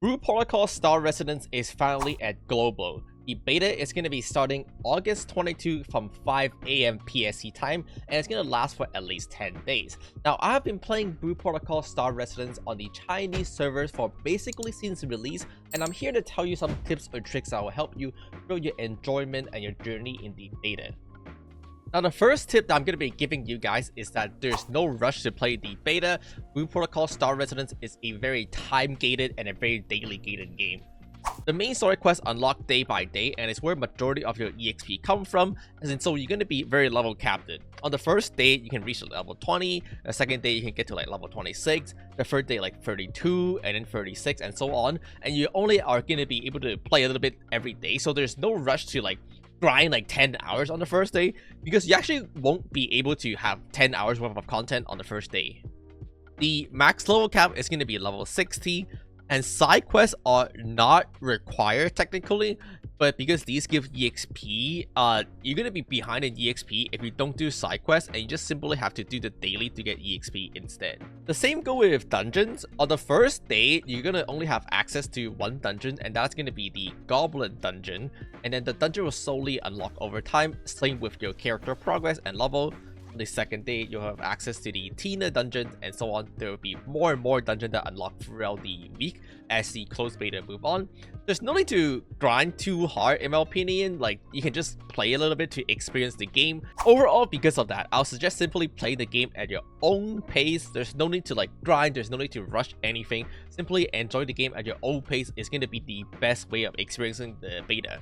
Brew Protocol Star Residence is finally at Global. The beta is going to be starting August 22 from 5 AM PST time, and it's going to last for at least 10 days. Now, I have been playing Brew Protocol Star Residence on the Chinese servers for basically since release, and I'm here to tell you some tips or tricks that will help you grow your enjoyment and your journey in the beta. Now, the first tip that I'm going to be giving you guys is that there's no rush to play the beta. Brew Protocol Star Residence is a very time-gated and a very daily-gated game. The main story quests unlock day by day, and it's where majority of your EXP come from, as in so you're going to be very level capped. On the first day, you can reach level 20, the second day you can get to like level 26, the third day like 32, and then 36, and so on, and you only are going to be able to play a little bit every day, so there's no rush to like grind like 10 hours on the first day, because you actually won't be able to have 10 hours worth of content on the first day. The max level cap is going to be level 60, and side quests are not required technically, but because these give EXP, you're going to be behind in EXP if you don't do side quests, and you just simply have to do the daily to get EXP instead. The same go with dungeons. On the first day, you're going to only have access to one dungeon, and that's going to be the Goblin dungeon, and then the dungeon will slowly unlock over time, same with your character progress and level. On the second day, you'll have access to the Tina dungeons, and so on. There will be more and more dungeons that unlock throughout the week as the closed beta move on. There's no need to grind too hard in my opinion, like you can just play a little bit to experience the game. Overall, because of that, I'll suggest simply play the game at your own pace. There's no need to like grind, there's no need to rush anything. Simply enjoy the game at your own pace is going to be the best way of experiencing the beta.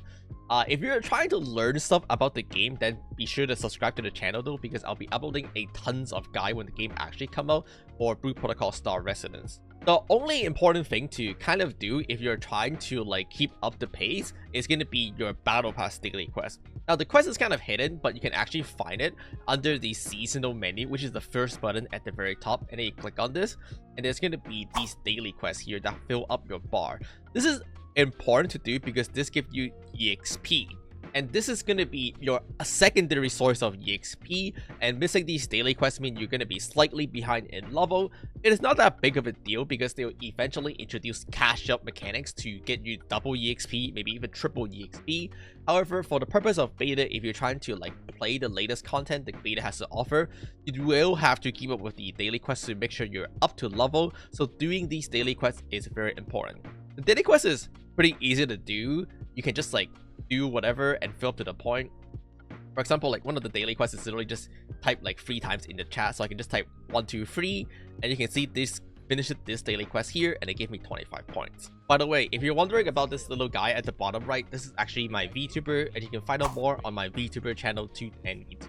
If you're trying to learn stuff about the game, then be sure to subscribe to the channel though, because I'll be uploading a tons of guide when the game actually come out for Brew Protocol Star Residence. The only important thing to kind of do if you're trying to like keep up the pace is going to be your Battle Pass daily quest. Now, the quest is kind of hidden, but you can actually find it under the seasonal menu, which is the first button at the very top, and then you click on this, and there's going to be these daily quests here that fill up your bar. This is important to do because this gives you EXP, and this is going to be your secondary source of EXP, and missing these daily quests mean you're going to be slightly behind in level. It is not that big of a deal because they'll eventually introduce cash up mechanics to get you double EXP, maybe even triple EXP. However, for the purpose of beta, if you're trying to like play the latest content the beta has to offer, you will have to keep up with the daily quests to make sure you're up to level, so doing these daily quests is very important. The daily quest is pretty easy to do. You can just like do whatever and fill up to the point. For example, like one of the daily quests is literally just type like 3 times in the chat, so I can just type 1 2 3, and you can see this finished this daily quest here, and it gave me 25 points. By the way, if you're wondering about this little guy at the bottom right, this is actually my VTuber, and you can find out more on my VTuber channel Tenten.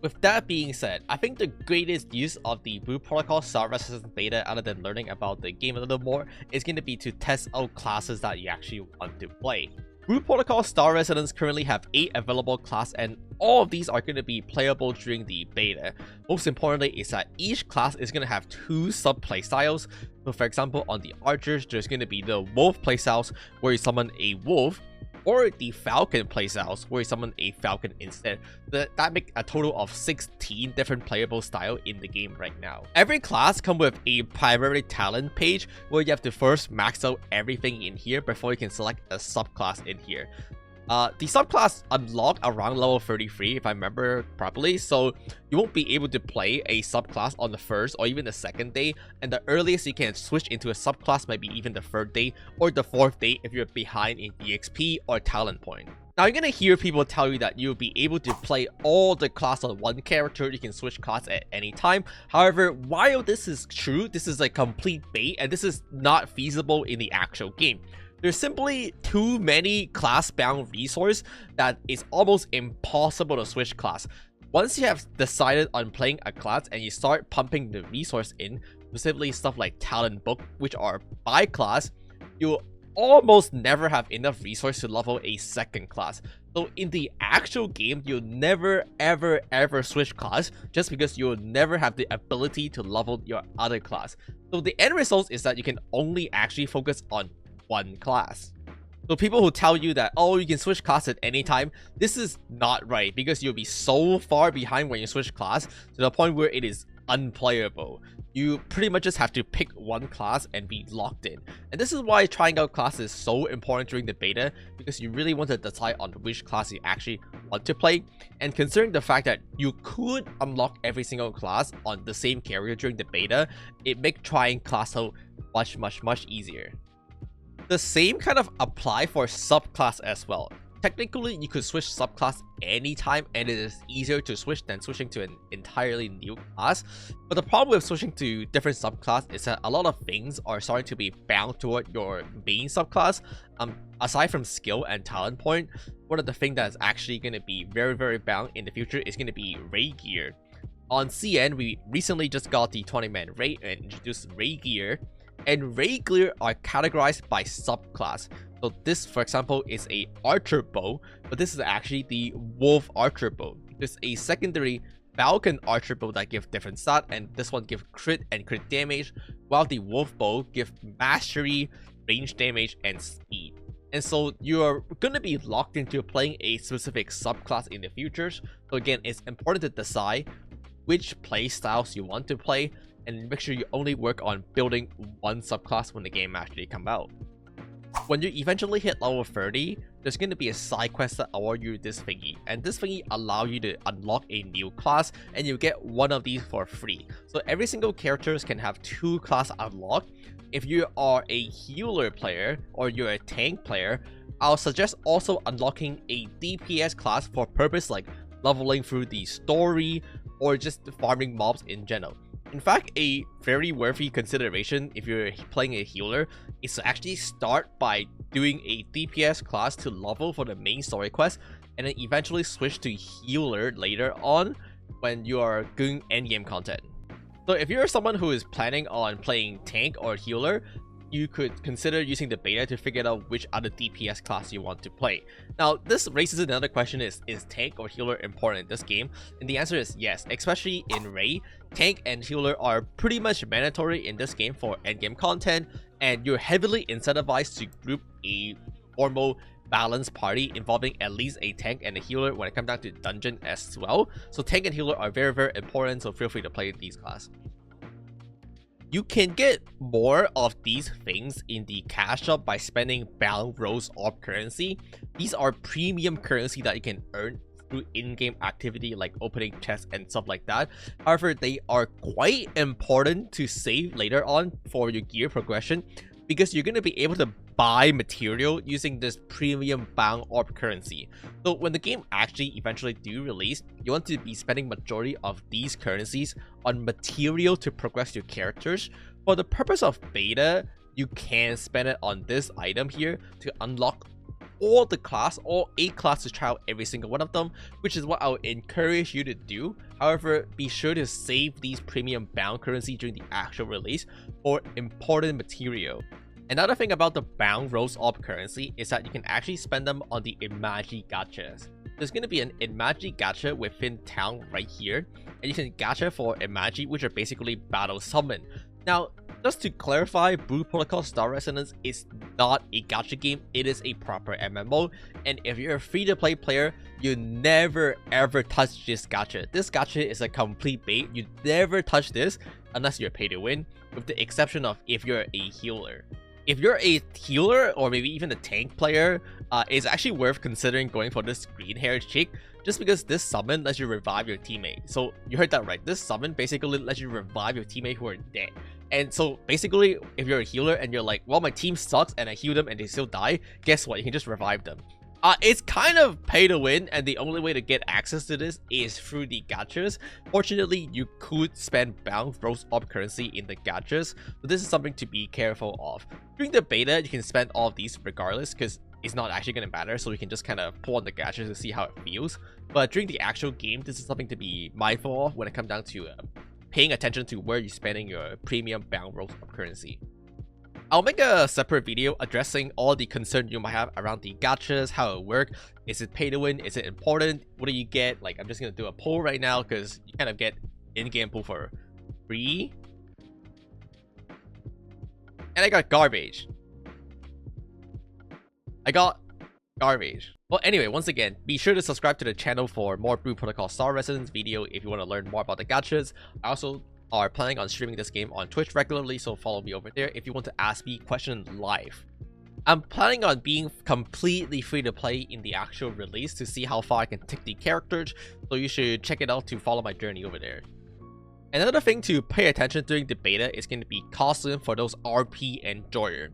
With that being said, I think the greatest use of the Brew Protocol Star Residence beta, other than learning about the game a little more, is going to be to test out classes that you actually want to play. Brew Protocol Star Residence currently have 8 available classes, and all of these are going to be playable during the beta. Most importantly is that each class is going to have 2 sub playstyles. So for example, on the archers, there's going to be the wolf playstyles where you summon a wolf, or the falcon playstyles where you summon a falcon instead. That makes a total of 16 different playable styles in the game right now. Every class comes with a primary talent page where you have to first max out everything in here before you can select a subclass in here. The subclass unlocked around level 33 if I remember properly, so you won't be able to play a subclass on the first or even the second day, and the earliest you can switch into a subclass might be even the 3rd day or the 4th day if you're behind in EXP or talent point. Now, you're gonna hear people tell you that you'll be able to play all the class on one character, you can switch class at any time. However, while this is true, this is a complete bait, and this is not feasible in the actual game. There's simply too many class-bound resources that it's almost impossible to switch class. Once you have decided on playing a class and you start pumping the resource in, specifically stuff like talent book, which are by class, you'll almost never have enough resource to level a second class. So in the actual game, you'll never ever switch class just because you'll never have the ability to level your other class. So the end result is that you can only actually focus on one class. So people who tell you that, oh, you can switch class at any time, this is not right, because you'll be so far behind when you switch class to the point where it is unplayable. you pretty much just have to pick one class and be locked in. And this is why trying out class is so important during the beta, because you really want to decide on which class you actually want to play. And considering the fact that you could unlock every single class on the same carrier during the beta, it makes trying class out much easier. The same kind of apply for subclass as well. Technically, you could switch subclass anytime, and it is easier to switch than switching to an entirely new class. But the problem with switching to different subclass is that a lot of things are starting to be bound toward your main subclass. Aside from skill and talent point, one of the things that's actually going to be very bound in the future is going to be raid gear. On CN, we recently just got the 20-man raid and introduced raid gear. And raid gear are categorized by subclass. So this, for example, is a archer bow, but this is actually the wolf archer bow. There's a secondary falcon archer bow that gives different stat, and this one gives crit and crit damage, while the wolf bow gives mastery, range damage, and speed. And so you're gonna be locked into playing a specific subclass in the future. So again, it's important to decide which play styles you want to play, and make sure you only work on building one subclass when the game actually comes out. When you eventually hit level 30, there's going to be a side quest that award you this thingy, and this thingy allows you to unlock a new class, and you get one of these for free. So every single character can have 2 classes unlocked. If you are a healer player or you're a tank player, I'll suggest also unlocking a DPS class for purpose like leveling through the story or just farming mobs in general. In fact, a very worthy consideration if you're playing a healer is to actually start by doing a DPS class to level for the main story quest, and then eventually switch to healer later on when you are doing endgame content. So if you're someone who is planning on playing tank or healer, you could consider using the beta to figure out which other DPS class you want to play. Now, this raises another question: is tank or healer important in this game? And the answer is yes, especially in raid. Tank and healer are pretty much mandatory in this game for endgame content, and you're heavily incentivized to group a formal balanced party involving at least a tank and a healer when it comes down to dungeon as well. So tank and healer are very important, so feel free to play these classes. You can get more of these things in the cash shop by spending bound rose orb currency. These are premium currency that you can earn through in-game activity like opening chests and stuff like that. However, they are quite important to save later on for your gear progression, because you're going to be able to buy material using this premium bound orb currency. So when the game actually eventually do release, you want to be spending majority of these currencies on material to progress your characters. For the purpose of beta, you can spend it on this item here to unlock all the class, or a class, to try out every single one of them, which is what I would encourage you to do. However, be sure to save these premium bound currency during the actual release for important material. Another thing about the bound rose orb currency is that you can actually spend them on the Imagi Gachas. There's going to be an Imagi Gacha within town right here, and you can gacha for Imagi, which are basically battle summon. Now, just to clarify, Blue Protocol Star Resonance is not a gacha game, it is a proper MMO, and if you're a free-to-play player, you never ever touch this gacha. This gacha is a complete bait. You never touch this unless you're pay to win, with the exception of if you're a healer. If you're a healer or maybe even a tank player, it's actually worth considering going for this green-haired chick, just because this summon lets you revive your teammate. So you heard that right, this summon basically lets you revive your teammate who are dead. And so basically, if you're a healer and you're like, well, my team sucks and I heal them and they still die, guess what? You can just revive them. It's kind of pay to win, and the only way to get access to this is through the gachas. Fortunately, you could spend bound rose orb currency in the gachas, so this is something to be careful of. During the beta, you can spend all of these regardless, because it's not actually going to matter, so you can just kind of pull on the gachas to see how it feels. But during the actual game, this is something to be mindful of when it comes down to paying attention to where you're spending your premium bound rose orb currency. I'll make a separate video addressing all the concern you might have around the gachas, how it works. Is it pay to win? Is it important? What do you get? Like, I'm just gonna do a poll right now because you kind of get in-game pool for free. And I got garbage. Well, anyway, once again, be sure to subscribe to the channel for more Blue Protocol Star Resonance video if you want to learn more about the gachas. I also are planning on streaming this game on Twitch regularly, so follow me over there if you want to ask me questions live. I'm planning on being completely free to play in the actual release to see how far I can take the characters, so you should check it out to follow my journey over there. Another thing to pay attention during the beta is going to be costume for those RP enjoyer.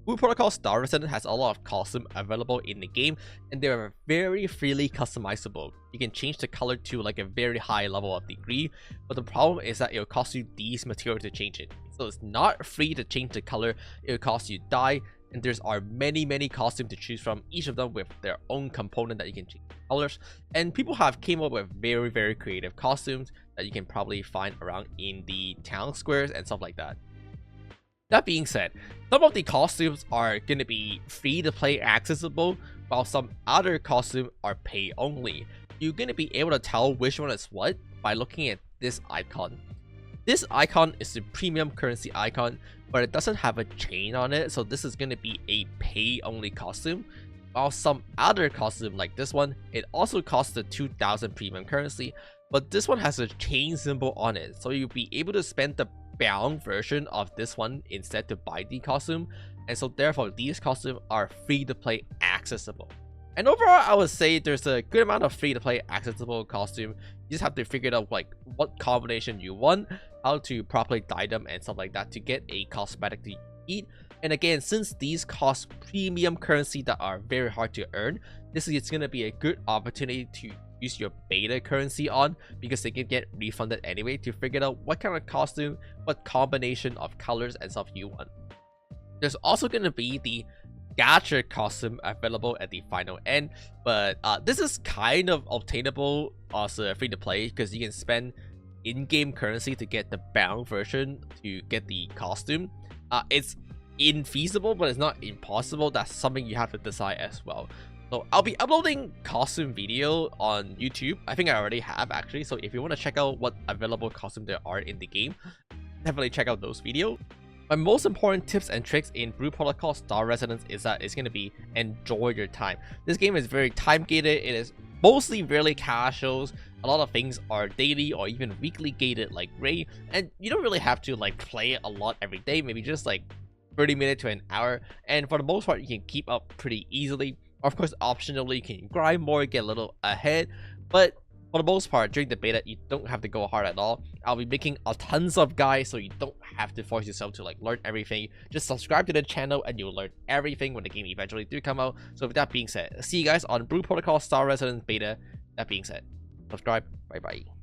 Blue Protocol Star Resident has a lot of costume available in the game, and they are very freely customizable. You can change the color to like a very high level of degree, but the problem is that it will cost you these materials to change it. So it's not free to change the color, it will cost you dye, and there's many costumes to choose from, each of them with their own component that you can change colors. And people have came up with very creative costumes that you can probably find around in the town squares and stuff like that. That being said, some of the costumes are going to be free to play accessible, while some other costumes are pay only. You're going to be able to tell which one is what by looking at this icon. This icon is the premium currency icon, but it doesn't have a chain on it, so this is going to be a pay only costume. While some other costume like this one, it also costs the 2000 premium currency, but this one has a chain symbol on it, so you'll be able to spend the bound version of this one instead to buy the costume, and so therefore these costumes are free to play accessible. And overall, I would say there's a good amount of free to play accessible costume. You just have to figure out like what combination you want, how to properly dye them and stuff like that to get a cosmetic to eat. And again, since these cost premium currency that are very hard to earn, this is going to be a good opportunity to use your beta currency on, because they can get refunded anyway, to figure out what kind of costume, what combination of colors and stuff you want. There's also going to be the gacha costume available at the final end, but this is kind of obtainable as a free to play, because you can spend in-game currency to get the bound version to get the costume. It's infeasible, but it's not impossible. That's something you have to decide as well. So I'll be uploading costume video on YouTube. I think I already have actually. So if you want to check out what available costume there are in the game, definitely check out those videos. My most important tips and tricks in Blue Protocol Star Residence is that it's going to be enjoy your time. This game is very time gated. It is mostly really casuals. A lot of things are daily or even weekly gated like Ray, and you don't really have to like play a lot every day. Maybe just like 30 minutes to an hour, and for the most part you can keep up pretty easily. Of course, optionally you can grind more, get a little ahead, but for the most part during the beta you don't have to go hard at all. I'll be making a tons of guides, so you don't have to force yourself to like learn everything. Just subscribe to the channel and you'll learn everything when the game eventually do come out. So with that being said, see you guys on Blue Protocol Star Residence beta. That being said, subscribe. Bye bye.